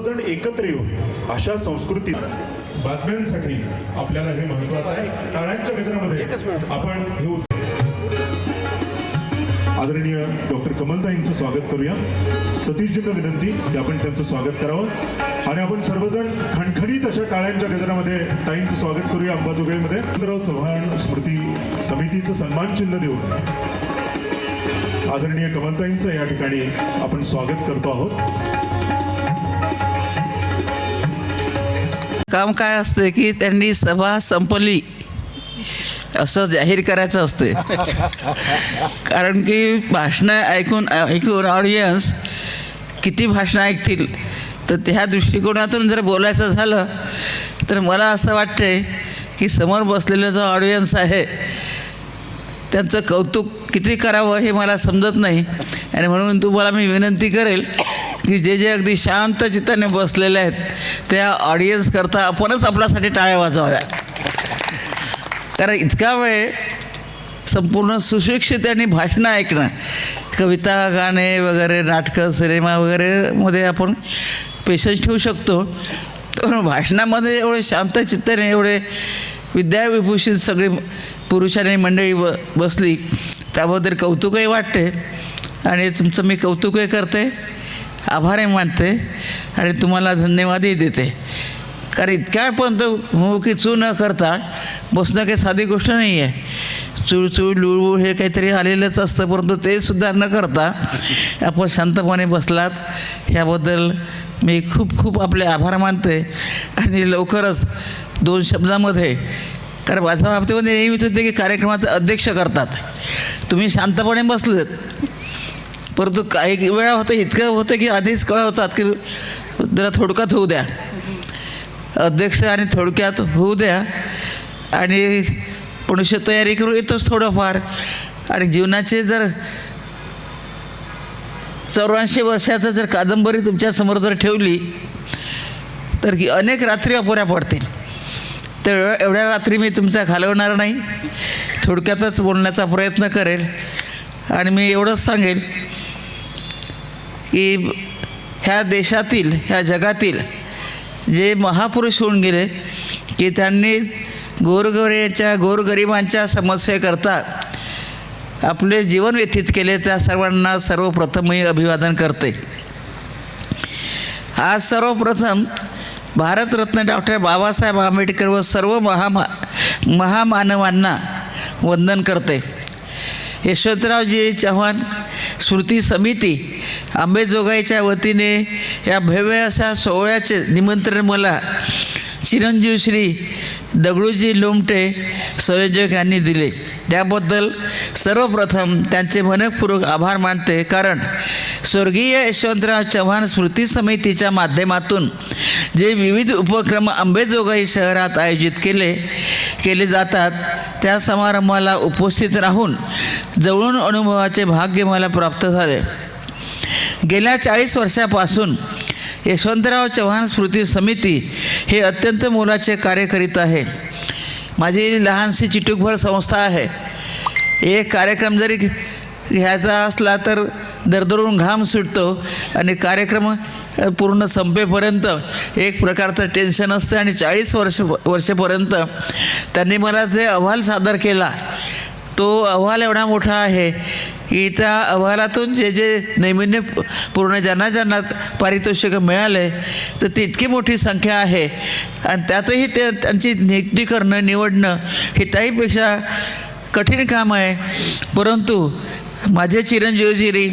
जण एकत्र येऊन अशा संस्कृतीत बातम्यांसाठी आपल्याला हे महत्वाचं आहे। टाळ्यांच्या गजरामध्ये आपण हे आदरणीय डॉक्टर कमलताईंचं स्वागत करूया। सतीशजींना विनंती की आपण त्यांचं स्वागत करावं आणि आपण सर्वजण खणखणीत अशा टाळ्यांच्या गजरामध्ये ताईंचं स्वागत करूया। अंबाजोगाईमध्ये यशवंतराव चव्हाण स्मृती समितीचं सन्मान चिन्ह देऊन आदरणीय कमलताईंचं या ठिकाणी आपण स्वागत करतो आहोत। काम काय असते की त्यांनी सभा संपली असं जाहीर करायचं असते। कारण की भाषणं ऐकून ऑडियन्स किती भाषणं ऐकतील, तर त्या दृष्टिकोनातून जर बोलायचं झालं तर मला असं वाटते की समोर बसलेलं जो ऑडियन्स आहे त्यांचं कौतुक किती करावं हे मला समजत नाही। आणि म्हणून तुम्हाला मी विनंती करेल की जे जे अगदी शांत चित्ताने बसलेले आहेत त्या ऑडियन्स करता आपणच आपल्यासाठी टाळ्या वाजवाव्या। कारण इतका वेळ संपूर्ण सुशिक्षित आणि भाषणं ऐकणं, कविता गाणे वगैरे नाटकं सिनेमा वगैरे मध्ये आपण पेशन्स ठेवू शकतो, पण भाषणामध्ये एवढे शांत चित्ताने एवढे विद्याविभूषित सगळी पुरुषांनी मंडळी बसली, त्याबद्दल कौतुकही वाटते आणि तुमचं मी कौतुकही करते, आभारही मानते आणि तुम्हाला धन्यवादही देते। कारण इतक्या पण हो की चू न करता बसणं काही साधी गोष्ट नाही आहे। चूळचूळ लुळवूळ हे काहीतरी आलेलंच असतं, परंतु ते सुद्धा न करता आपण शांतपणे बसलात ह्याबद्दल मी खूप खूप आपले आभार मानते। आणि लवकरच 2 शब्दामध्ये, कारण माझ्या बाबतीमध्ये नेहमीच होते की कार्यक्रमाचं अध्यक्ष करतात, तुम्ही शांतपणे बसलेत, परंतु काही वेळा होतं इतकं होतं की आधीच कळवतात की जरा थोडक्यात होऊ द्या अध्यक्ष, आणि थोडक्यात होऊ द्या आणि पुढची तयारी करू येतोच थोडंफार। आणि जीवनाचे जर 84 वर्षाचं जर कादंबरी तुमच्यासमोर जर ठेवली तर की अनेक रात्री अपुऱ्या पडतील, तर एवढ्या रात्री मी तुमचा घालवणार नाही, थोडक्यातच बोलण्याचा प्रयत्न करेल। आणि मी एवढंच सांगेल की ह्या देशातील ह्या जगातील जे महापुरुष होऊन गेले की त्यांनी गोरगरिबांच्या समस्येकरता आपले जीवन व्यतीत केले, त्या सर्वांना सर्वप्रथम मी अभिवादन करते। आज सर्वप्रथम भारतरत्न डॉक्टर बाबासाहेब आंबेडकर व सर्व महामानवांना वंदन करते। यशवंतरावजी चव्हाण स्मृती समिती अंबेजोगाईच्या वतीने या भव्य अशा सोहळ्याचे निमंत्रण मला चिरंजीव श्री दगडूजी लोमटे संयोजक यांनी दिले, त्याबद्दल सर्वप्रथम त्यांचे मनःपूर्वक आभार मानते। कारण स्वर्गीय यशवंतराव चव्हाण स्मृती समितीच्या माध्यमातून जे विविध उपक्रम अंबेजोगाई शहरात आयोजित केले जातात त्या समारंभाला उपस्थित राहून जवळून अनुभवाचे भाग्य मला प्राप्त झाले। गेल्या 40 वर्षापासून यशवंतराव चव्हाण स्मृती समिती हे अत्यंत मोलाचे कार्य करीत आहे। माझी लहानशी चिटूकभर संस्था आहे। एक कार्यक्रम जरी घ्यायचा असला तर दरदरून घाम सुटतो आणि कार्यक्रम पूर्ण संपेपर्यंत एक प्रकारचं टेन्शन असतं। आणि 40 वर्षापर्यंत त्यांनी मला जे अहवाल सादर केला तो अहवाल एवढा मोठा आहे की त्या अहवालातून जे नैमिन्यपूर्ण ज्यांना पारितोषिकं मिळाले तर ती इतकी मोठी संख्या आहे। आणि त्यातही त्यांची नियुक्ती करणं निवडणं हे त्याहीपेक्षा कठीण काम आहे, परंतु माझे चिरंजीवजी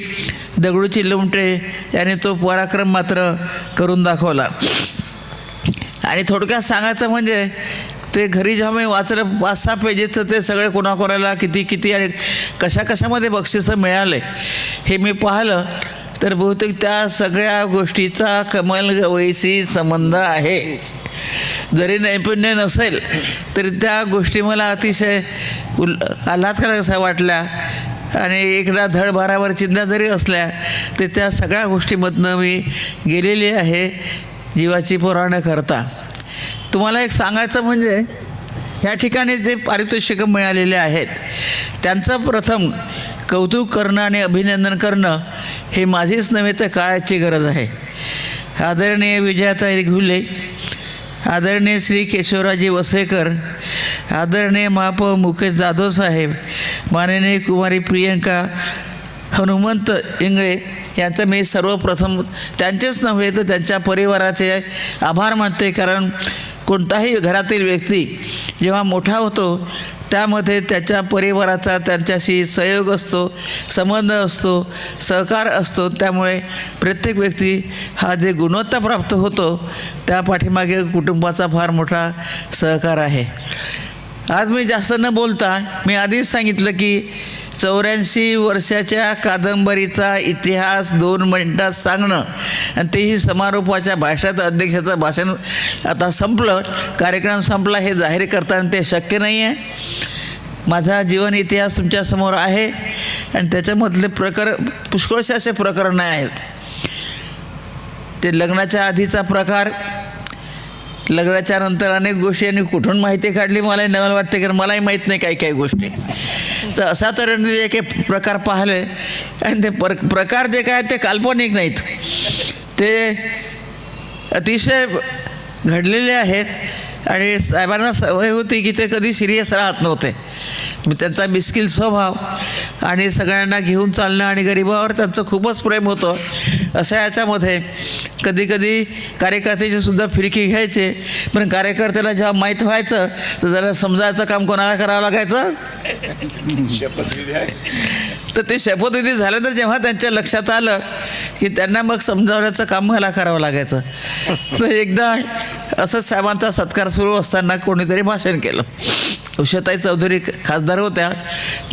दगडूजी लोमटे यांनी तो पराक्रम मात्र करून दाखवला। आणि थोडक्यात सांगायचं म्हणजे ते घरी जेव्हा मी वाचलं 5-6 पेजेसचं ते सगळे कोणाकोणाला किती आणि कशामध्ये बक्षिसं मिळाले हे मी पाहिलं, तर बहुतेक त्या सगळ्या गोष्टीचा कमल गवईशी संबंध आहे। जरी नैपुण्य नसेल तरी त्या गोष्टी मला अतिशय आल्हादकारक अशा वाटल्या आणि एकदा धडभारावर चिंता जरी असल्या तर त्या सगळ्या गोष्टीमधनं मी गेलेली आहे जीवाची पुराणं करता। तुम्हाला एक सांगायचं म्हणजे ह्या ठिकाणी जे पारितोषिकं मिळालेले आहेत त्यांचं प्रथम कौतुक करणं आणि अभिनंदन करणं हे माझीच नव्हे तर काळाची गरज आहे। आदरणीय विजयाताई घुले, आदरणीय श्री केशवराजी वसेकर, आदरणीय महापौर मुकेश जाधव साहेब, माननीय कुमारी प्रियंका हनुमंत इंगळे यांचं मी सर्वप्रथम त्यांचेच नव्हे तर त्यांच्या परिवाराचे आभार मानते. कारण कोणताही घरातील व्यक्ती जेव्हा मोठा होतो त्यामध्ये त्याच्या परिवाराचा त्यांच्याशी सहयोग असतो, संबंध असतो, सहकार असतो. त्यामुळे प्रत्येक व्यक्ती हा जे गुणवत्ता प्राप्त होतो त्या पाठीमागे कुटुंबाचा फार मोठा सहकार आहे. आज मी जास्त न बोलता मी आधीच सांगितलं की 84 वर्षाच्या कादंबरीचा इतिहास 2 मिनिटात सांगणं आणि तेही समारोपाच्या भाषणात अध्यक्षाचं भाषण आता संपलं, कार्यक्रम संपला हे जाहीर करताना ते शक्य नाही आहे. माझा जीवन इतिहास तुमच्यासमोर आहे आणि त्याच्यामधले पुष्कळसे असे प्रकरण आहेत. ते लग्नाच्या आधीचा प्रकार, लग्नाच्या नंतर अनेक गोष्टी आणि कुठून माहिती काढली मलाही नवल वाटते, कारण मलाही माहीत नाही काही काही गोष्टी. तर अशा तऱ्हेने जे काही प्रकार पाहिले आणि ते प्रकार जे काय ते काल्पनिक नाहीत, ते अतिशय घडलेले आहेत. आणि साहेबांना सवय होती की ते कधी सिरियस राहत नव्हते. मी त्यांचा मिस्किल स्वभाव आणि सगळ्यांना घेऊन चालणं आणि गरिबावर त्यांचं खूपच प्रेम होतं. अशा याच्यामध्ये कधीकधी कार्यकर्त्याची सुद्धा फिरकी घ्यायचे, पण कार्यकर्त्याला जेव्हा माहीत व्हायचं तर जरा समजायचं काम कोणाला करावं लागायचं, तर ते शपथविधी झालं तर जेव्हा त्यांच्या लक्षात आलं की त्यांना मग समजावण्याचं काम मला करावं लागायचं. तर एकदा असंच साहेबांचा सत्कार सुरू असताना कोणीतरी भाषण केलं. उषाताई चौधरी खासदार होत्या,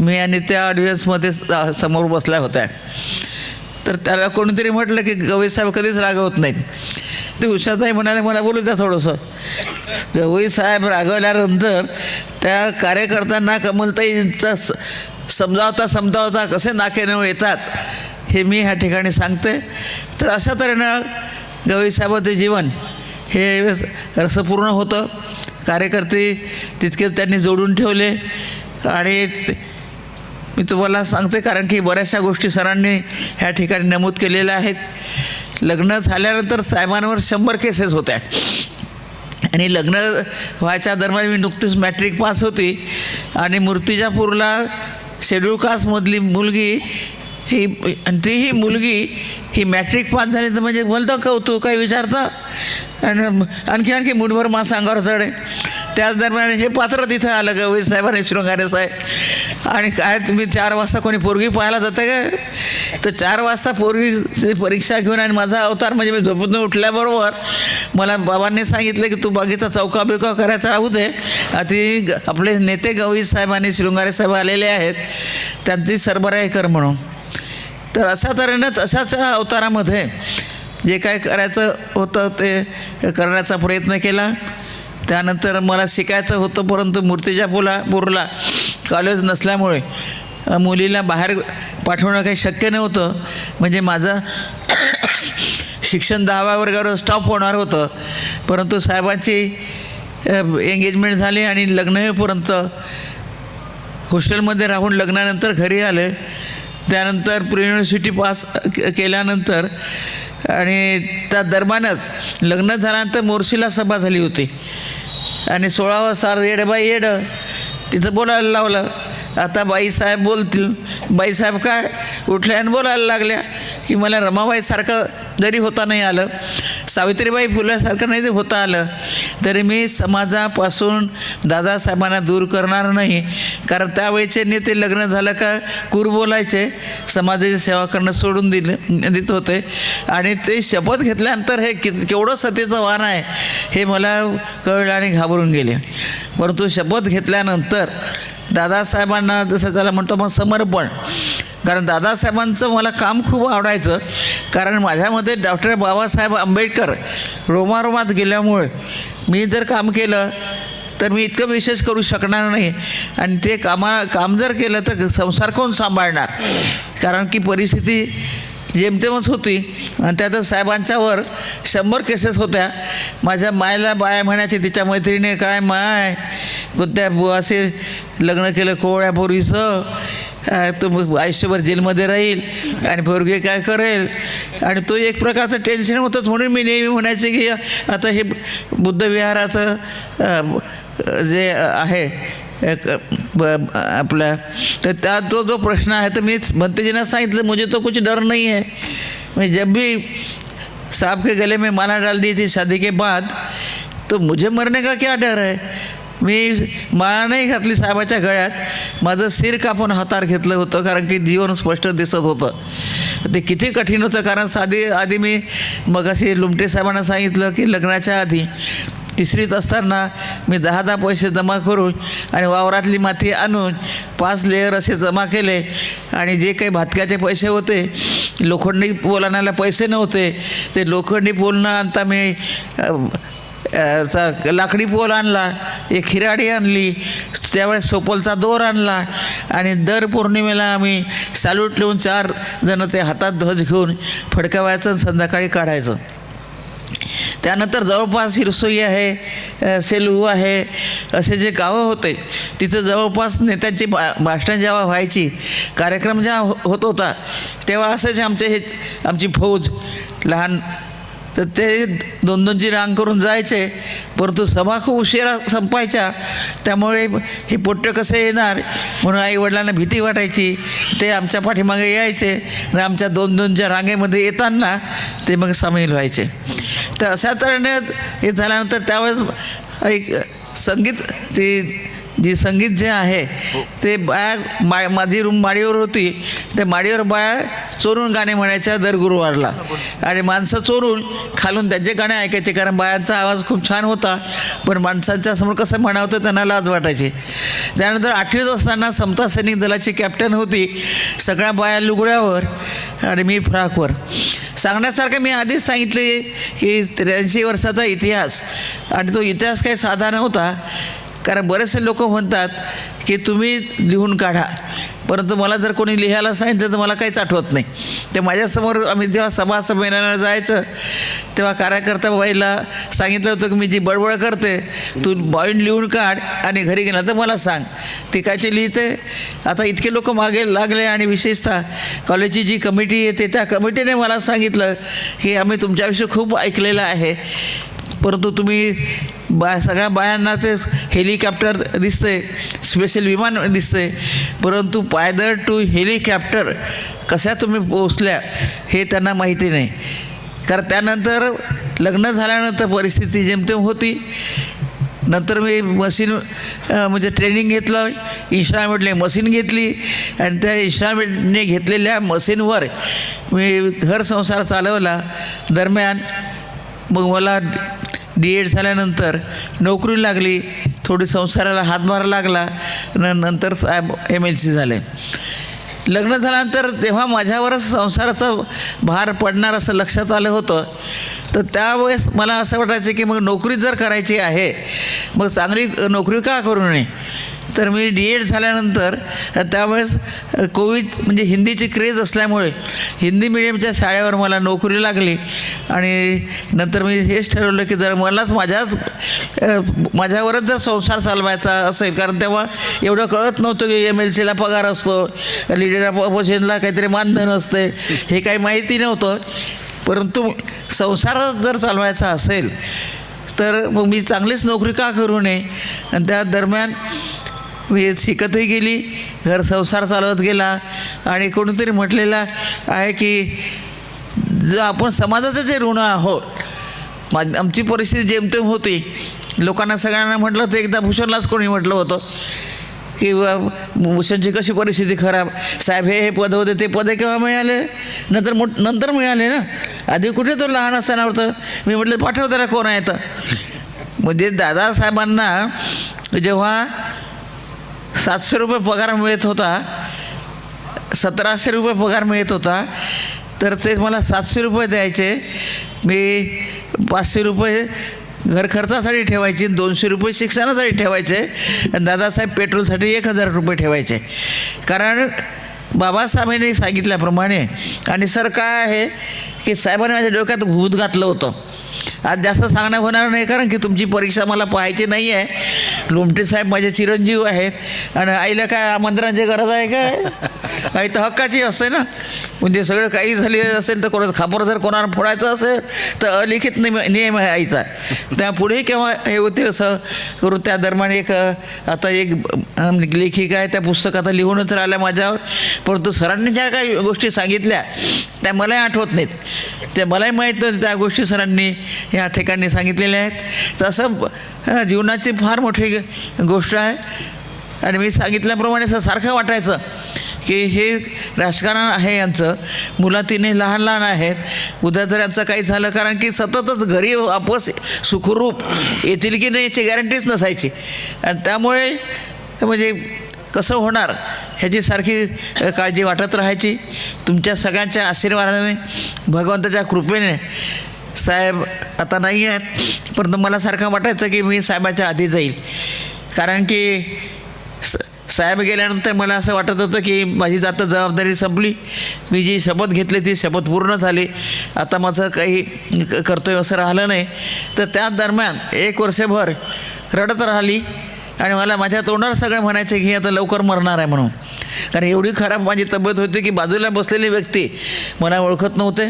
मी आणि त्या ऑडियन्समध्ये समोर बसल्या होत्या. तर त्याला कोणीतरी म्हटलं की गवई साहेब कधीच रागवत नाहीत. ते उषाताई म्हणाले मला बोलू द्या थोडंसं. गवई साहेब रागवल्यानंतर त्या कार्यकर्त्यांना कमलताईंचा समजावता कसे नाके न येतात हे मी ह्या ठिकाणी सांगते. तर अशा तऱ्हेनं गवई साहेबांचे जीवन हे रसपूर्ण होतं. कार्यकर्ते तितकेच त्यांनी जोडून ठेवले. आणि मी तुम्हाला सांगते कारण की बऱ्याचशा गोष्टी सरांनी ह्या ठिकाणी नमूद केलेल्या आहेत. लग्न झाल्यानंतर साहेबांवर 100 केसेस होत्या आणि लग्न व्हायच्या दरम्यान मी नुकतीच मॅट्रिक पास होती आणि मूर्तिजापूरला शेड्यूल कास्टमधली मुलगी ही, आणि तीही मुलगी ही मॅट्रिक पास झाली तर म्हणजे बोलतं कौतुक काही विचारतं आणि आणखी मुठभर मासा अंगावर चढे. त्याच दरम्यान हे पात्र तिथं आलं गवई साहेब आणि शृंगारे साहेब. आणि काय तुम्ही 4 वाजता कोणी पोरगी पाहायला जाते का? तर 4 वाजता पोरगीची परीक्षा घेऊन आणि माझा अवतार म्हणजे मी झोपून उठल्याबरोबर मला बाबांनी सांगितलं की तू बागेचा चौका बिका करायचा राहू दे, ती आपले नेते गवई साहेब आणि शृंगारे साहेब आलेले आहेत, त्यांची सरबराही कर म्हणून. तर अशा तऱ्हेनं तशाच अवतारामध्ये जे काय करायचं होतं ते करण्याचा प्रयत्न केला. त्यानंतर मला शिकायचं होतं, परंतु मूर्तिजापूरला कॉलेज नसल्यामुळे मुलीला बाहेर पाठवणं काही शक्य नव्हतं. म्हणजे माझं शिक्षण 10व्या वर्गावर स्टॉप होणार होतं. परंतु साहेबांची एंगेजमेंट झाली आणि लग्न होईपर्यंत हॉस्टेलमध्ये राहून लग्नानंतर घरी आले. त्यानंतर प्री युनिव्हर्सिटी पास केल्यानंतर आणि त्या दरम्यानच लग्न झाल्यानंतर मोर्शीला सभा झाली होती आणि 16वा साल येडबाई येडं तिथं बोलायला लावलं. आता बाईसाहेब बोलतील. बाईसाहेब काय उठल्या आणि बोलायला लागल्या की मला रमाबाईसारखं जरी होता नाही आलं, सावित्रीबाई फुलेसारखं नाही होता आलं, तरी मी समाजापासून दादासाहेबांना दूर करणार नाही. कारण त्यावेळेचे नेते लग्न झालं का कूर बोलायचे, समाजाची सेवा करणं सोडून देत होते. आणि ते शपथ घेतल्यानंतर हे केवढं सतीचं वाण आहे हे मला कळलं आणि घाबरून गेले. परंतु शपथ घेतल्यानंतर दादासाहेबांना जसं त्याला म्हणतो मग समर्पण, कारण दादासाहेबांचं मला काम खूप आवडायचं. कारण माझ्यामध्ये डॉक्टर बाबासाहेब आंबेडकर रोमारोमात गेल्यामुळे मी जर काम केलं तर मी इतकं विशेष करू शकणार नाही. आणि ते काम जर केलं तर संसार कोण सांभाळणार, कारण की परिस्थिती जेमतेमच होती. आणि त्यातच साहेबांच्यावर 100 केसेस होत्या. माझ्या मायला बाय म्हणायची, तिच्या मैत्रिणीने काय माय कोणत्या बुवासे लग्न केलं कोवळ्या पोरीचं तो मग आयुष्यभर जेलमध्ये राहील आणि पोरगी काय करेल, आणि तो एक प्रकारचं टेन्शन होतंच. म्हणून मी नेहमी म्हणायचे की आता हे बुद्धविहाराचं जे आहे आपला, तर त्या जो प्रश्न आहे तर मी भंतेजींना सांगितलं मुझे तो कुछ डर नहीं है. मैं जब भी साहब के गले में माला डाल दी थी शादी के बाद, तो मुझे मरने का क्या डर है. मी माळा नाही घातली साहेबाच्या गळ्यात, माझं सिर कापून हातार घेतलं होतं कारण की जीवन स्पष्ट दिसत होतं. ते किती कठीण होतं, कारण आधी मी मग अशी लुमटे साहेबांना सांगितलं की लग्नाच्या आधी 3रीत असताना मी 10 पैसे जमा करून आणि वावरातली माती आणून 5 लेअर असे जमा केले, आणि जे काही भातक्याचे पैसे होते, लोखंडी पोल आणायला पैसे नव्हते, ते लोखंडी पोल न आणता मी लाकडी पोल आणला, एक खिराडी आणली, त्यावेळेस सोपलचा दोर आणला, आणि दर पौर्णिमेला आम्ही सॅल्यूट लिहून 4 जण ते हातात ध्वज घेऊन फडकवायचं आणि संध्याकाळी काढायचं. त्यानंतर जवळपास हिरसोई आहे, सेलू आहे, असे जे गावं होते तिथं जवळपास नेत्यांची भाषणं जेव्हा व्हायची, कार्यक्रम जेव्हा होत होता, तेव्हा असेच आमची फौज लहान, तर ते 2-2ची रांग करून जायचे, परंतु सभा खूप उशिरा संपायच्या, त्यामुळे हे पोट्टे कसे येणार म्हणून आईवडिलांना भीती वाटायची. ते आमच्या पाठीमागे यायचे आणि आमच्या 2-2च्या रांगेमध्ये येताना ते मग सामील व्हायचे. तर अशा तऱ्हेने हे झाल्यानंतर त्यावेळेस एक संगीत जे आहे ते बाया माझी रूम माडीवर होती, त्या माडीवर बाया चोरून गाणे म्हणायच्या दर गुरुवारला, आणि माणसं चोरून खालून त्यांचे गाणे ऐकायचे, कारण बायांचा आवाज खूप छान होता, पण माणसांच्या समोर कसं म्हणावं तर त्यांना लाज वाटायची. त्यानंतर 8वीत असताना समता सैनिक दलाची कॅप्टन होती, सगळ्या बाया लुगड्यावर आणि मी फ्रॉकवर. सांगण्यासारखं मी आधीच सांगितले की 83 वर्षाचा इतिहास, आणि तो इतिहास काही साधा नव्हता, कारण बरेचसे लोक म्हणतात की तुम्ही लिहून काढा, परंतु मला जर कोणी लिहायला सांगितलं तर मला काहीच आठवत नाही. ते माझ्यासमोर आम्ही जेव्हा सभा संमेलनाला जायचं तेव्हा कार्यकर्ता बाईला सांगितलं होतं की मी जी बडबड करते तू पॉईंट लिहून काढ आणि घरी गेला तर मला सांग. ती कायची लिहिते. आता इतके लोक मागे लागले, आणि विशेषतः कॉलेजची जी कमिटी येते त्या कमिटीने मला सांगितलं की आम्ही तुमच्याविषयी खूप ऐकलेलं आहे, परंतु तुम्ही सगळ्या बायांना ते हेलिकॉप्टर दिसते, स्पेशल विमान दिसते, परंतु पायदळ टू हेलिकॉप्टर कशा तुम्ही पोचल्या हे त्यांना माहिती नाही. कारण त्यानंतर लग्न झाल्यानंतर परिस्थिती जेमतेम होती. नंतर मी मशीन म्हणजे ट्रेनिंग घेतलं, इन्स्ट्रुमेंटने मशीन घेतली, आणि त्या इन्स्ट्रुमेंटने घेतलेल्या मशीनवर मी घर संसार चालवला. दरम्यान मग मला D.Ed झाल्यानंतर नोकरी लागली, थोडी संसाराला हातभार लागला, नंतर साहेब MLC झाले. लग्न झाल्यानंतर तेव्हा माझ्यावरच संसाराचा भार पडणार असं लक्षात आलं होतं. तर त्यावेळेस मला असं वाटायचं की मग नोकरी जर करायची आहे मग चांगली नोकरी का करू नये. तर मी D.Ed झाल्यानंतर त्यावेळेस कोविड म्हणजे हिंदीची क्रेज असल्यामुळे हिंदी मिडियमच्या शाळेवर मला नोकरी लागली, आणि नंतर मी हेच ठरवलं की जर मलाच माझ्यावरच जर संसार चालवायचा असेल, कारण तेव्हा एवढं कळत नव्हतं की MLCला पगार असतो, लीडर ऑपोजिशनला काहीतरी मानधन असते, हे काही माहिती नव्हतं. परंतु संसार जर चालवायचा असेल तर मग मी चांगलीच नोकरी का करू नये. आणि त्या दरम्यान मी शिकतही गेली, घर संसार चालवत गेला, आणि कोणीतरी म्हटलेलं आहे की जर आपण समाजाचं जे ऋण आहोत, आमची परिस्थिती जेमतेम होती, लोकांना सगळ्यांना म्हटलं तर एकदा भूषणलाच कोणी म्हटलं होतं की भूषणची कशी परिस्थिती खराब, साहेब हे पद होते, ते पदे केव्हा मिळाले, नंतर मिळाले ना, आधी कुठे तो लहान असताना होतं. मी म्हटलं पाठव त्याला कोण आहे तर. म्हणजे दादासाहेबांना जेव्हा 700 रुपये पगार मिळत होता, 1700 रुपये पगार मिळत होता, तर ते मला 700 रुपये द्यायचे. मी 500 रुपये घर खर्चासाठी ठेवायचे, 200 रुपये शिक्षणासाठी ठेवायचे, आणि दादासाहेब पेट्रोलसाठी 1000 रुपये ठेवायचे. कारण बाबासाहेबांनी सांगितल्याप्रमाणे, आणि सर काय आहे की साहेबांनी माझ्या डोक्यात भूत घातलं होतं आज जास्त सांगणं होणार नाही, कारण की तुमची परीक्षा मला पाहायची नाही आहे. लोमटे साहेब माझे चिरंजीव आहेत आणि आईला काय आमंत्रणाची गरज आहे काय? आई तर हक्काची असते ना. म्हणजे सगळं काही झाले असेल तर कोणाचं खापर जर कोणाला फोडायचं असेल तर अलिखित नियम आहे आईचा. त्यापुढे केव्हा हे होतील असं करून त्या दरम्यान आता एक लेखिका आहे, त्या पुस्तक आता लिहूनच राहिल्या माझ्यावर. परंतु सरांनी ज्या काही गोष्टी सांगितल्या त्या मलाही आठवत नाहीत. त्या मलाही माहीत नाही त्या गोष्टी सरांनी या ठिकाणी सांगितलेल्या आहेत. तसं जीवनाची फार मोठी गोष्ट आहे. आणि मी सांगितल्याप्रमाणे असं सारखं वाटायचं की हे राजकारण आहे यांचं, मुलं तिने लहान लहान आहेत, उद्या जर यांचं काही झालं, कारण की सततच घरी वापस सुखरूप येतील की नाही याची गॅरंटीच नसायची. आणि त्यामुळे म्हणजे कसं होणार ह्याची सारखी काळजी वाटत राहायची. तुमच्या सगळ्यांच्या आशीर्वादाने, भगवंताच्या कृपेने साहेब आता नाही आहेत, परंतु मला सारखं वाटायचं की मी साहेबाच्या आधी जाईल. कारण की साहेब गेल्यानंतर मला असं वाटत होतं की माझी जात जबाबदारी संपली, मी जी शपथ घेतली ती शपथ पूर्ण झाली, आता माझं काही कर्तव्य असं राहिलं नाही. तर त्या दरम्यान 1 वर्षभर रडत राहिली आणि मला माझ्या तोंडावर सगळं म्हणायचे की आता लवकर मरणार आहे म्हणून. कारण एवढी खराब माझी तब्येत होती की बाजूला बसलेली व्यक्ती मला ओळखत नव्हते.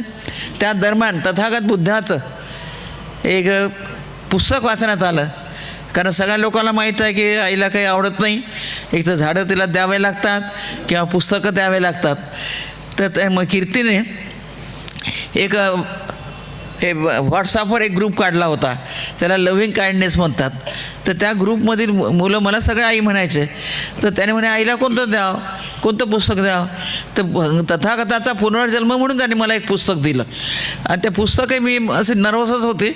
त्या दरम्यान तथागत बुद्धाचं एक पुस्तक वाचण्यात आलं. कारण सगळ्या लोकांना माहीत आहे की आईला काही आवडत नाही, एक तर झाडं तिला द्यावे लागतात किंवा पुस्तकं द्यावे लागतात. तर मग कीर्तीने एक हे व्हॉट्सअपवर एक ग्रुप काढला होता, त्याला लव्हिंग काइंडनेस म्हणतात. तर त्या ग्रुपमधील मुलं मला सगळे आई म्हणायचे. तर त्याने म्हणे आईला कोणतं द्यावं, कोणतं पुस्तक द्यावं. तर तथागताचा पुनर्जन्म म्हणून त्याने मला एक पुस्तक दिलं. आणि त्या पुस्तकही मी असे नर्वसच होते.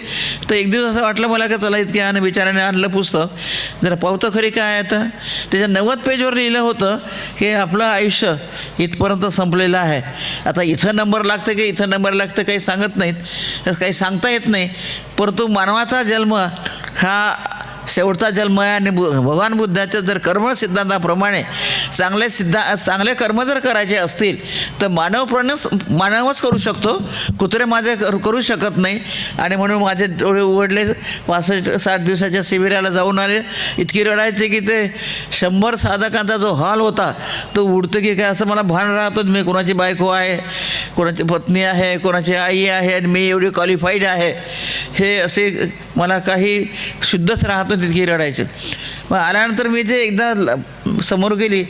तर एक दिवस असं वाटलं मला का चला इतक्या आणि बिचाराने आणलं पुस्तक, जरा पावतं खरी काय आहे. तर त्याच्या 90 पेजवर लिहिलं होतं की आपलं आयुष्य इथपर्यंत संपलेलं आहे. आता इथं नंबर लागतं की इथं नंबर लागतं काही सांगत नाहीत, काही सांगता येत नाही. परंतु मानवाचा जन्म हा शेवटचा जन्म आहे. आणि भगवान बुद्धाच्या जर कर्म सिद्धांताप्रमाणे चांगले कर्म जर करायचे असतील तर मानवच करू शकतो, कुत्रे माझे करू शकत नाही. आणि म्हणून माझे डोळे उघडले. 65-60 दिवसाच्या शिबिराला जाऊन आले. इतकी रडायचे की ते 100 साधकांचा जो हॉल होता तो उडतो की काय असं मला भान राहतो. मी कोणाची बायको आहे, कोणाची पत्नी आहे, कोणाची आई आहे आणि मी एवढी क्वालिफाईड आहे, हे असे मला काही शुद्धच राहतो. तितकी रडायचे. मग आल्यानंतर मी जे एकदा समोर गेली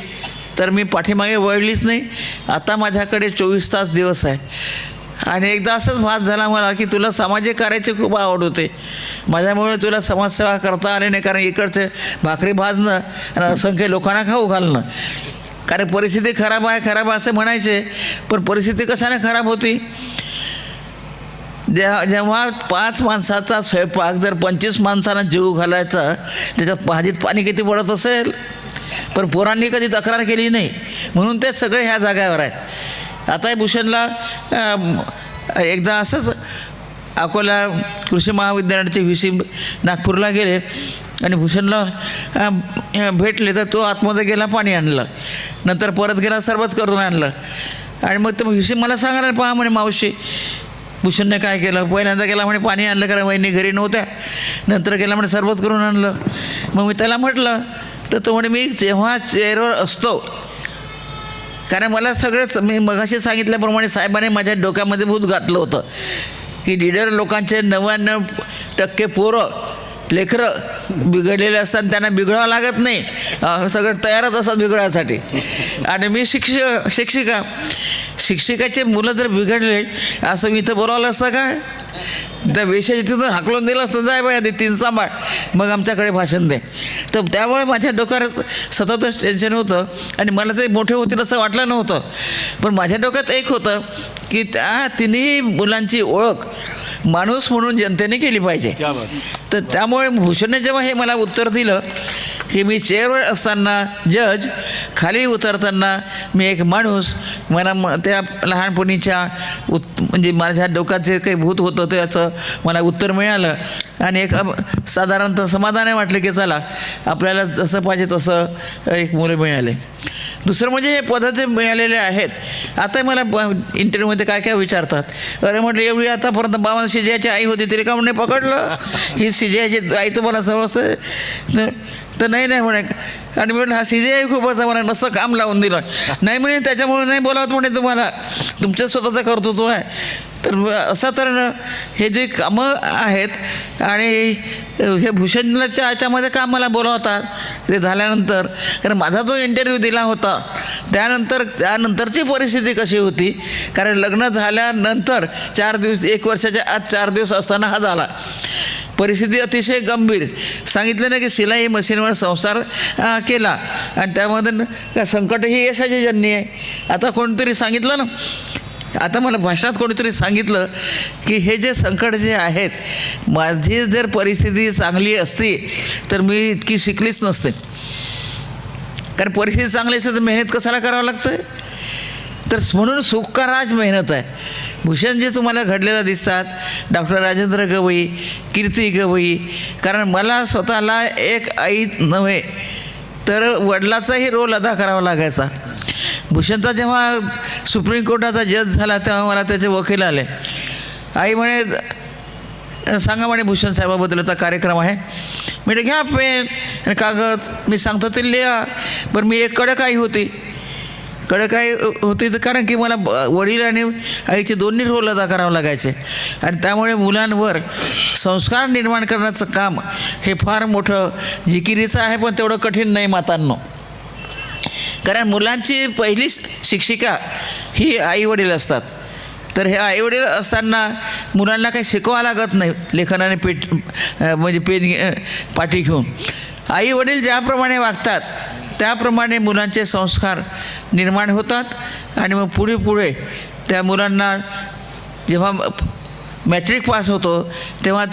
तर मी पाठीमागे वळलीच नाही. आता माझ्याकडे 24 तास दिवस आहे. आणि एकदा असंच भास झाला मला की तुला सामाजिक कार्याची खूप आवड होते, माझ्यामुळे तुला समाजसेवा करता आले नाही. कारण इकडचे भाकरी भाजणं आणि असंख्य लोकांना खाऊ घालणं. कारण परिस्थिती खराब आहे असं म्हणायचे, पण परिस्थिती कशाने खराब होती. जेव्हा 5 माणसाचा स्वयंपाक जर 25 माणसांना जीव घालायचा, त्याच्यात भाजीत पाणी किती पडत असेल. पण पोरांनी कधी तक्रार केली नाही, म्हणून ते सगळे ह्या जागेवर आहेत. आता भूषणला एकदा असंच अकोला कृषी महाविद्यालयाचे VC नागपूरला गेले आणि भूषणला भेटले. तर तो आतमध्ये गेला, पाणी आणलं, नंतर परत गेला सरबत करून आणलं. आणि मग ते VC मला सांगायला पहा म्हणे मावशी भूषणने काय केलं. पहिल्यांदा गेला म्हणे पाणी आणलं, कारण वहिनी घरी नव्हत्या. नंतर गेला म्हणे सरबत करून आणलं. मग मी त्याला म्हटलं, तर तो म्हणे मी जेव्हा चेअरवर असतो, कारण मला सगळंच मी मगाशी सांगितल्याप्रमाणे साहेबाने माझ्या डोक्यामध्ये भूत घातलं होतं की लीडर लोकांचे 99% पोरं लेकरं बिघडलेले असतात, त्यांना बिघडावं लागत नाही, सगळं तयारच असतात बिघडायसाठी. आणि मी शिक्षिकाचे मुलं जर बिघडले असं मी इथं बोलावलं असतं काय, त्या वेशाची तिथून हाकलून दिलं असतं, जाय बाई आधी 3 सांभाळ मग आमच्याकडे भाषण दे. तर त्यामुळे माझ्या डोक्यात सततच टेन्शन होतं आणि मला ते मोठे होतील असं वाटलं नव्हतं. पण माझ्या डोक्यात एक होतं की त्या तिन्ही मुलांची ओळख माणूस म्हणून जनतेने केली पाहिजे. तर त्यामुळे भूषणने जेव्हा हे मला उत्तर दिलं की मी चेअरवर असताना जज, खाली उतरताना मी एक माणूस, मला त्या लहानपणीच्या म्हणजे माझ्या डोक्यात जे काही भूत होतं त्याचं मला उत्तर मिळालं. आणि एक साधारणतः समाधान वाटलं की चला आपल्याला जसं पाहिजे तसं एक मुलं मिळाले. दुसरं म्हणजे हे पदाचे मिळालेले आहेत. आता मला इंटरव्ह्यूमध्ये काय काय विचारतात, अरे म्हटलं एवढी आतापर्यंत बाबा सीजेआयची आई होती तरी का नाही पकडलं, ही सीजेआयची आई तुम्हाला समजतं तर नाही म्हणे. आणि म्हटलं हा सीजेआय खूपच म्हणे नसं काम लावून दिलं नाही म्हणे, त्याच्यामुळे नाही बोलावत म्हणे, तुम्हाला तुमच्या स्वतःचा कर्तृत्व आहे. तर असं तर हे जे कामं आहेत आणि हे भूषणच्या याच्यामध्ये काम मला बोलावतात ते झाल्यानंतर, कारण माझा जो इंटरव्ह्यू दिला होता त्यानंतरची परिस्थिती कशी होती, कारण लग्न झाल्यानंतर 4 दिवस 1 वर्षाच्या आत 4 दिवस असताना हा झाला. परिस्थिती अतिशय गंभीर. सांगितलं ना की सिलाई मशीनवर संसार केला आणि त्यामध्ये संकट ही यशाची जन्य आहे. आता कोणतरी सांगितलं ना, आता मला भाषणात कोणीतरी सांगितलं की हे जे संकट जे आहेत, माझी जर परिस्थिती चांगली असती तर मी इतकी शिकलीच नसते. कारण परिस्थिती चांगली असते तर मेहनत कशाला करावं लागतं. तर म्हणून सुखराज मेहनत आहे. भूषण जे तुम्हाला घडलेलं दिसतात, डॉक्टर राजेंद्र गवई, कीर्ती गवई, कारण मला स्वतःला एक आई नव्हे तर वडिलाचाही रोल अदा करावा लागायचा. भूषणचा जेव्हा सुप्रीम कोर्टाचा जज झाला तेव्हा मला त्याचे वकील आले. आई म्हणे सांगा म्हणे भूषण साहेबाबद्दल आता कार्यक्रम आहे. म्हणजे घ्या पेन आणि कागद, मी सांगतो ते लिहा. बरं मी एक कडक आई होती तर कारण की मला वडील आणि आईचे दोन्ही रोल अदा करावं लागायचे आणि त्यामुळे मुलांवर संस्कार निर्माण करण्याचं काम हे फार मोठं जिकिरीचं आहे, पण तेवढं कठीण नाही मातांनो. कारण मुलांची पहिली शिक्षिका ही आईवडील असतात. तर हे आईवडील असताना मुलांना काही शिकवावं लागत नाही लेखनाने म्हणजे पेन पाठी घेऊन. आईवडील ज्याप्रमाणे वागतात त्याप्रमाणे मुलांचे संस्कार निर्माण होतात आणि मग पुढे त्या मुलांना जेव्हा मॅट्रिक पास होतो तेव्हा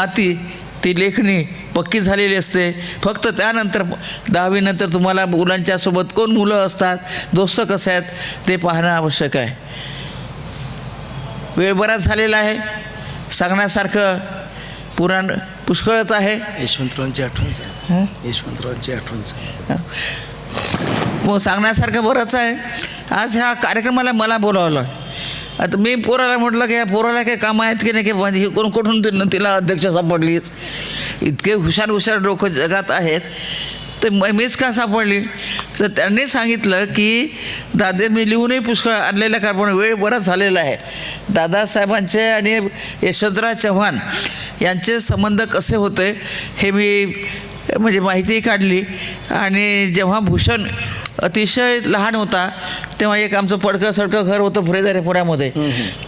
ती लेखणी पक्की झालेली असते. फक्त त्यानंतर 10वी नंतर तुम्हाला मुलांच्यासोबत कोण मुलं असतात, दोस्त कसे आहेत ते पाहणं आवश्यक आहे. वेळ बराच झालेला आहे, सांगण्यासारखं पुराण पुष्कळच आहे. यशवंतरावांची आठवण मग सांगण्यासारखं बरंच आहे. आज ह्या कार्यक्रमाला मला बोलावलं. आता मी पोराला म्हटलं की या पोराला काही कामं आहेत की नाही, की ही कुठून तिला अध्यक्ष सापडलीच, इतके हुशार लोक जगात आहेत, तर मीच का सापडली. तर त्यांनी सांगितलं की दादा मी लिहूनही पुष्कळ आणलेल्या कारण वेळ बराच झालेला आहे. दादासाहेबांचे आणि यशवंतराव चव्हाण यांचे संबंध कसे होते हे मी म्हणजे माहिती काढली. आणि जेव्हा भूषण अतिशय लहान होता तेव्हा एक आमचं पडकं घर होतं पुण्यामध्ये,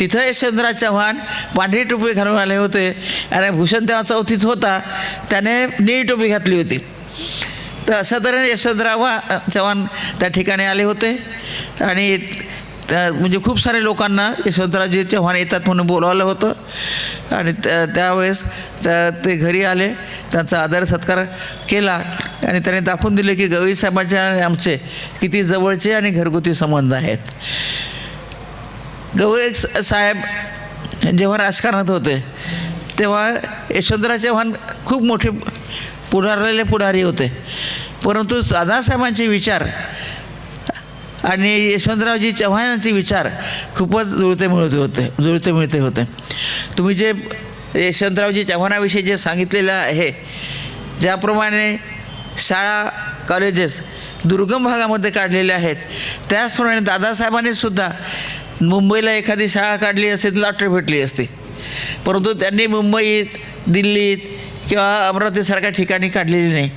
तिथं यशवंतराव चव्हाण पांढरी टोपी घालून आले होते आणि भूषण तेव्हा 4थीत होता, त्याने निळी टोपी घातली होती. तर अशा तऱ्हेने यशवंतराव चव्हाण त्या ठिकाणी आले होते आणि म्हणजे खूप सारे लोकांना यशवंतरावजी चव्हाण येतात म्हणून बोलावलं होतं. आणि त्यावेळेस ते घरी आले, त्यांचा आदर सत्कार केला आणि त्याने दाखवून दिले की गवई साहेबांचे आणि आमचे किती जवळचे आणि घरगुती संबंध आहेत. गवई साहेब जेव्हा राजकारणात होते तेव्हा यशवंतराव चव्हाण खूप मोठे पुढारी होते, परंतु दादासाहेबांचे विचार आणि यशवंतरावजी चव्हाणांचे विचार खूपच जुळते मिळते होते. तुम्ही जे यशवंतरावजी चव्हाणाविषयी जे सांगितलेलं आहे, ज्याप्रमाणे शाळा कॉलेजेस दुर्गम भागामध्ये काढलेले आहेत, त्याचप्रमाणे दादासाहेबांनी सुद्धा मुंबईला एखादी शाळा काढली असती तर लॉटरी भेटली असती, परंतु त्यांनी मुंबईत, दिल्लीत किंवा अमरावतीसारख्या ठिकाणी काढलेली नाही.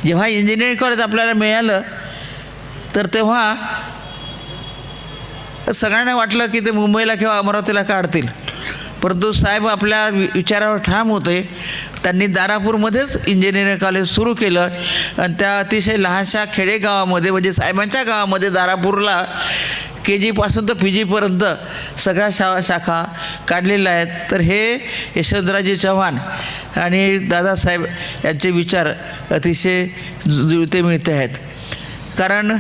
जेव्हा इंजिनिअरिंग कॉलेज आपल्याला मिळालं तर तेव्हा सगळ्यांना वाटलं की ते मुंबईला किंवा अमरावतीला काढतील, परंतु साहेब आपल्या विचारावर ठाम होते. त्यांनी दारापूरमध्येच इंजिनिअरिंग कॉलेज सुरू केलं आणि त्या अतिशय लहानशा खेडेगावामध्ये म्हणजे साहेबांच्या गावामध्ये दारापूरला KG पासून तर PG पर्यंत सगळ्या शाखा काढलेल्या आहेत. तर हे यशवंतरावजी चव्हाण आणि दादासाहेब यांचे विचार अतिशय जुळते मिळते आहेत. कारण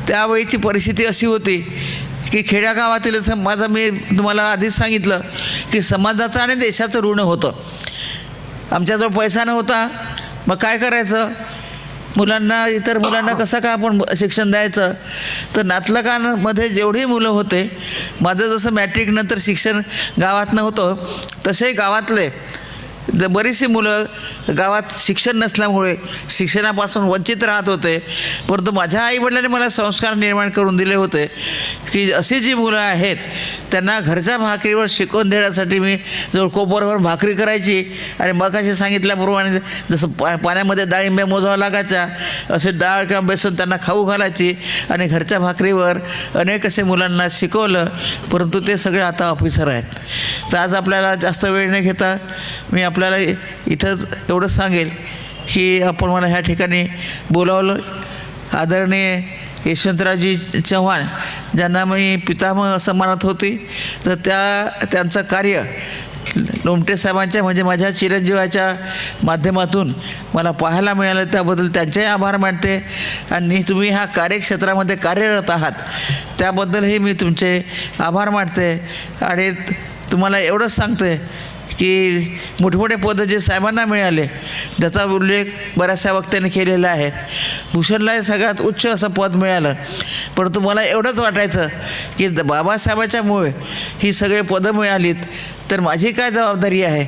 त्यावेळीची परिस्थिती अशी होती की खेड्यागावातील माझं मी तुम्हाला आधीच सांगितलं की समाजाचं आणि देशाचं ऋण होतं. आमच्याजवळ पैसा नव्हता, मग काय करायचं, मुलांना इतर मुलांना कसं काय आपण शिक्षण द्यायचं. तर नातलगांमध्ये जेवढी मुलं होते, माझं जसं मॅट्रिक नंतर शिक्षण गावात नव्हतं, तसे गावातले बरीचशी मुलं गावात शिक्षण नसल्यामुळे शिक्षणापासून वंचित राहत होते. परंतु माझ्या आईवडिलांनी मला संस्कार निर्माण करून दिले होते की अशी जी मुलं आहेत त्यांना घरच्या भाकरीवर शिकवून देण्यासाठी मी जवळ कोपरवर भाकरी करायची आणि मग असे सांगितल्याप्रमाणे जसं पाण्यामध्ये डाळिंब्या मोजावं लागायच्या, असे डाळ किंवा बेसन त्यांना खाऊ घालायची आणि घरच्या भाकरीवर अनेक असे मुलांना शिकवलं. परंतु ते सगळे आता ऑफिसर आहेत. तर आज आपल्याला जास्त वेळ न घेता मी आपल्याला इथं एवढंच सांगेल की आपण मला ह्या ठिकाणी बोलावलं. आदरणीय यशवंतरावजी चव्हाण ज्यांना मी पितामह असं मानत होती, तर त्यांचं कार्य लोमटे साहेबांच्या म्हणजे माझ्या चिरंजीवाच्या माध्यमातून मला पाहायला मिळालं, त्याबद्दल त्यांचेही आभार मानते. आणि तुम्ही ह्या कार्यक्षेत्रामध्ये कार्यरत आहात त्याबद्दलही मी तुमचे आभार मानते. आणि तुम्हाला एवढंच सांगते की मोठमोठे पदं जे साहेबांना मिळाले त्याचा उल्लेख बऱ्याचशा वक्त्यांनी केलेला आहे. भूषणलाही सगळ्यात उच्च असं पद मिळालं. परंतु मला एवढंच वाटायचं की बाबासाहेबाच्यामुळे ही सगळे पदं मिळालीत, तर माझी काय जबाबदारी आहे.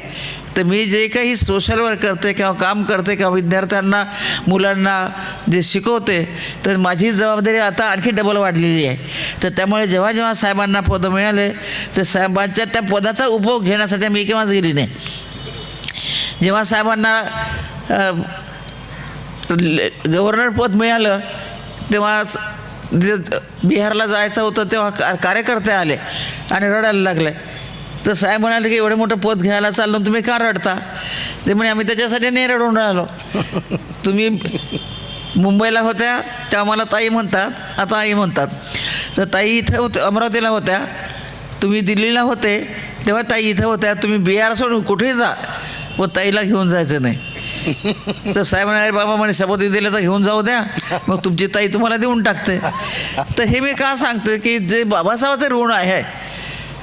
तर मी जे काही सोशल वर्क करते किंवा काम करते किंवा विद्यार्थ्यांना मुलांना जे शिकवते, तर माझी जबाबदारी आता आणखी डबल वाढलेली आहे. तर त्यामुळे जेव्हा जेव्हा साहेबांना पदं मिळाले तर साहेबांच्या त्या पदाचा उपभोग घेण्यासाठी मी केव्हाच गेली नाही. जेव्हा साहेबांना गव्हर्नर पद मिळालं तेव्हा बिहारला जायचं होतं, तेव्हा कार्यकर्ते आले आणि रडायला लागले. तर साहेब म्हणाले की एवढं मोठं पद घ्यायला चाललो, तुम्ही का रडता. ते म्हणे आम्ही त्याच्यासाठी नाही रडून राहिलो. तुम्ही मुंबईला होत्या तेव्हा मला ताई म्हणतात, आता आई म्हणतात. तर ताई इथं होते, अमरावतीला होत्या. तुम्ही दिल्लीला होते तेव्हा ताई इथं होत्या. तुम्ही बिहार सोडून कुठेही जा पण ताईला घेऊन जायचं नाही. तर साहेब म्हणाले बाबा म्हणे शपथ दिले तर घेऊन जाऊ द्या, मग तुमची ताई तुम्हाला देऊन टाकते. तर हे मी का सांगते की जे बाबासाहेबाचं ऋण आहे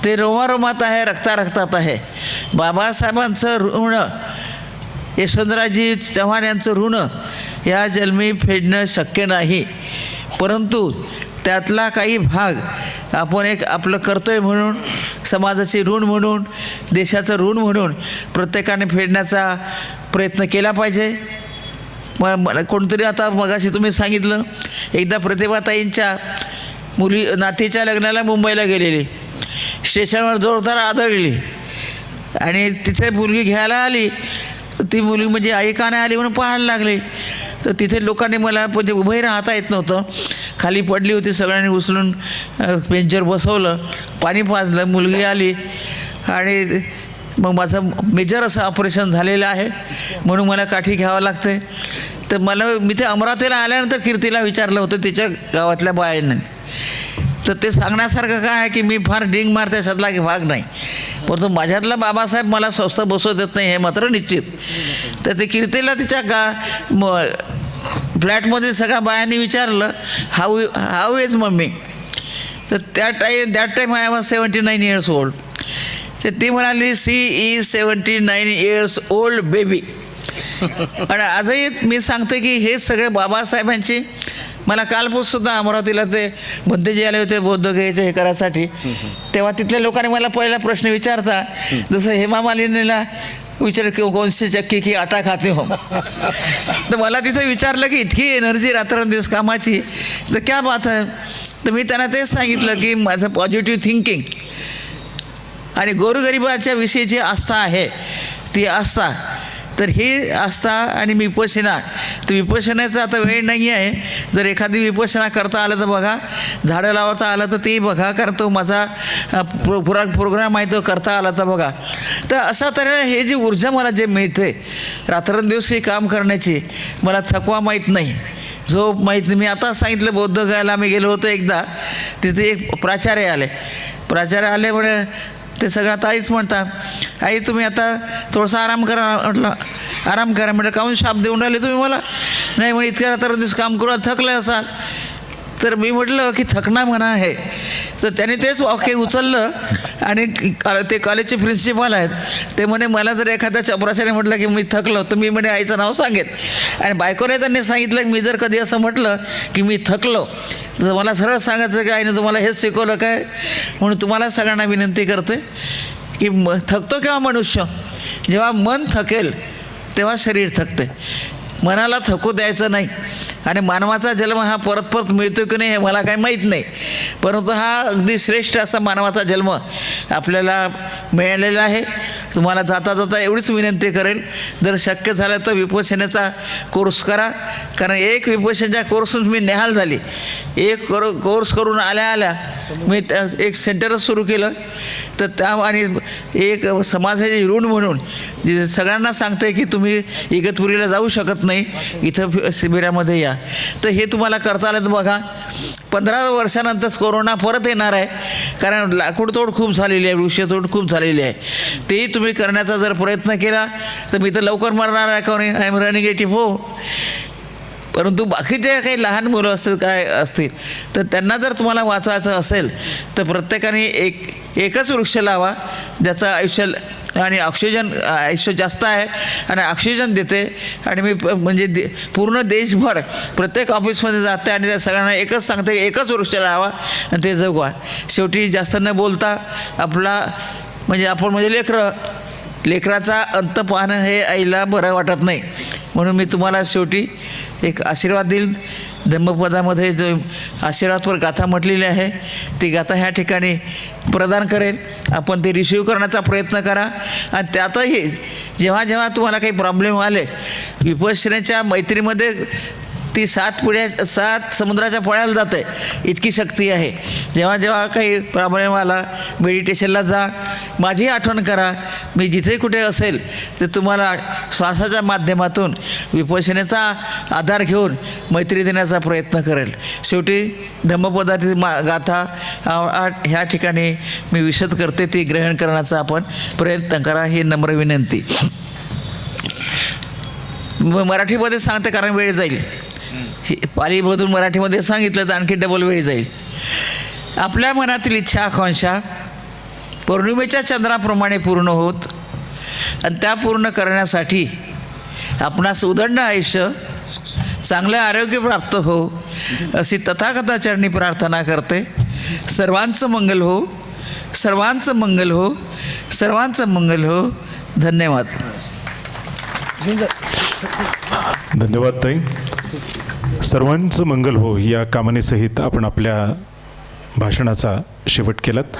ते रोमारोमात आहे, रक्तारक्तात आहे. बाबासाहेबांचं ऋण, यशवंतरावजी चव्हाण यांचं ऋण या जन्मी फेडणं शक्य नाही. परंतु त्यातला काही भाग आपण एक आपलं कर्तव्य म्हणून, समाजाचे ऋण म्हणून, देशाचं ऋण म्हणून प्रत्येकाने फेडण्याचा प्रयत्न केला पाहिजे. मला कोणतरी आता मगाशी तुम्ही सांगितलं, एकदा प्रतिभाताईंच्या नातीच्या लग्नाला मुंबईला गेलेली, स्टेशनवर जोरदार आदळली आणि तिथे मुलगी घ्यायला आली. तर ती मुलगी म्हणजे आई का नाही आली म्हणून पाहायला लागली. तर तिथे लोकांनी मला म्हणजे उभंही राहता येत नव्हतं, खाली पडली होती. सगळ्यांनी उचलून बेंचवर बसवलं, पाणी पाजलं, मुलगी आली. आणि मग माझं मेजर असं ऑपरेशन झालेलं आहे म्हणून मला काठी घ्यावं लागते. तर मी ते अमरावतीला आल्यानंतर कीर्तीला विचारलं होतं तिच्या गावातल्या बायांनी. तर ते सांगण्यासारखं काय आहे की मी फार डिंग मारते अशातला भाग नाही, परंतु माझ्यातला बाबासाहेब मला स्वस्त बसवत येत नाही हे मात्र निश्चित. तर ते कीर्तीला तिच्या फ्लॅटमध्ये सगळ्या बायांनी विचारलं हाऊ इज मम्मी. तर that time I was 79 years old. तर ती म्हणाली she is 79 years old baby. आणि आजही मी सांगते की हे सगळे बाबासाहेबांची. मला कालपासूनसुद्धा अमरावतीला ते बुद्धजी आले होते बौद्धगयेचे हे करायसाठी, तेव्हा तिथल्या लोकांनी मला पहिला प्रश्न विचारता, जसं हेमा मालिनीला विचार की कोणसी चक्की की आटा खाते हो. तर मला तिथे विचारलं की इतकी एनर्जी रात्रंदिवस कामाची, तर क्या बात आहे. तर मी त्यांना तेच सांगितलं की माझं पॉझिटिव्ह थिंकिंग आणि गोरगरिबाच्या विषयी जी आस्था आहे ती आस्था, तर ही आस्था आणि विपश्यना. तर विपश्यनाचा आता वेळ नाही आहे. जर एखादी विपश्यना करता आलं तर बघा, झाडं लावता आलं तर तेही बघा, कारण तो माझा प्रोग्राम आहे तो करता आला तर बघा. तर अशा तऱ्हेने हे जी ऊर्जा मला जे मिळते रात्रंदिवस ही काम करण्याची, मला थकवा माहीत नाही, झोप माहीत नाही. मी आता सांगितलं बौद्धगयाला आम्ही गेलो होतो एकदा, तिथे एक प्राचार्य आले म्हणे, ते सगळं ताईच म्हणतात, आई तुम्ही आता थोडासा आराम करा. म्हटलं आराम करा. म्हटलं काहून शाप देऊन राहिले तुम्ही मला. नाही म्हणे इतक्या रात्रंदिवस काम करून थकलं असाल. तर मी म्हटलं की थकणं म्हणा आहे, तर त्याने तेच वाक्य उचललं आणि ते कॉलेजचे प्रिन्सिपल आहेत ते म्हणे मला जर एखाद्या चपराशाने म्हटलं की मी थकलो तर मी म्हणे आईचं नाव सांगेन. आणि बायकोने त्यांनी सांगितलं की मी जर कधी असं म्हटलं की मी थकलो तर मला सरळ सांगायचं की आईने तुम्हाला हेच शिकवलं काय. म्हणून तुम्हाला सगळ्यांना विनंती करते की थकतो केव्हा मनुष्य, जेव्हा मन थकेल तेव्हा शरीर थकते. मनाला थकू द्यायचं नाही. आणि मानवाचा जन्म हा परत परत मिळतो की नाही हे मला काही माहीत नाही, परंतु हा अगदी श्रेष्ठ असा मानवाचा जन्म आपल्याला मिळालेला आहे. तुम्हाला जाता जाता एवढीच विनंती करेल, जर शक्य झालं तर विपश्यनेचा कोर्स करा. कारण एक विपश्यनेच्या कोर्सून मी निहाल झाली. एक कोर्स करून आल्या आल्या मी एक सेंटरच सुरू केलं. तर त्या आणि एक समाजाची ऋण म्हणून जे सगळ्यांना सांगते की तुम्ही इगतपुरीला जाऊ शकत नाही, इथं शिबिरामध्ये या. तर हे तुम्हाला करता आलं तर बघा. 15 वर्षानंतर कोरोना परत येणार आहे, कारण लाकूडतोड खूप झालेली आहे, वृक्षतोड खूप झालेली आहे. तेही तुम्ही करण्याचा जर प्रयत्न केला तर मी तर लवकर मरणार आहे का नाही, आय एम रनिगेटिव्ह हो. परंतु बाकीचे काही लहान मुलं असतील काय असतील तर त्यांना जर तुम्हाला वाचवायचं असेल तर प्रत्येकाने एकच वृक्ष लावा ज्याचं आयुष्य आणि आयुष्य जास्त आहे आणि ऑक्सिजन देते. आणि मी म्हणजे पूर्ण देशभर प्रत्येक ऑफिसमध्ये जाते आणि त्या सगळ्यांना एकच सांगते एकच वृक्ष लावा आणि ते जगवा. शेवटी जास्त न बोलता आपण म्हणजे लेकराचा अंत पाहणं हे आईला बरं वाटत नाही. म्हणून मी तुम्हाला शेवटी एक आशीर्वाद देईल. धम्मपदामध्ये जो आशीर्वादपर गाथा म्हटलेली आहे ती गाथा ह्या ठिकाणी प्रदान करेल. आपण ते रिसीव्ह करण्याचा प्रयत्न करा. आणि त्यातही जेव्हा जेव्हा तुम्हाला काही प्रॉब्लेम आले, विपश्यनेच्या मैत्रीमध्ये ती 7 समुद्राच्या पळ्याला जाते इतकी शक्ती आहे. जेव्हा जेव्हा काही प्रॉब्लेम आला मेडिटेशनला जा, माझी आठवण करा. मी जिथे कुठे असेल ते तुम्हाला श्वासाच्या माध्यमातून विपश्यनेचा आधार घेऊन मैत्री देण्याचा प्रयत्न करेल. शेवटी धम्मपदाची गाथा ह्या ठिकाणी मी विशद करते, ती ग्रहण करण्याचा आपण प्रयत्न करा ही नम्र विनंती. मराठीमध्ये सांगते कारण वेळ जाईल. पालीमधून मराठीमध्ये सांगितलं तर आणखी डबल वेळ जाईल. आपल्या मनातील इच्छा आकांक्षा पौर्णिमेच्या चंद्राप्रमाणे पूर्ण होत आणि त्या पूर्ण करण्यासाठी आपणास उदंड आयुष्य चांगले आरोग्य प्राप्त हो अशी तथागताचरणी प्रार्थना करते. सर्वांचं मंगल हो, सर्वांचं मंगल हो, सर्वांचं मंगल हो. धन्यवाद. धन्यवाद ताई. सर्वांचं मंगल हो या कामनेसहित आपण आपल्या भाषणाचा शेवट केलात.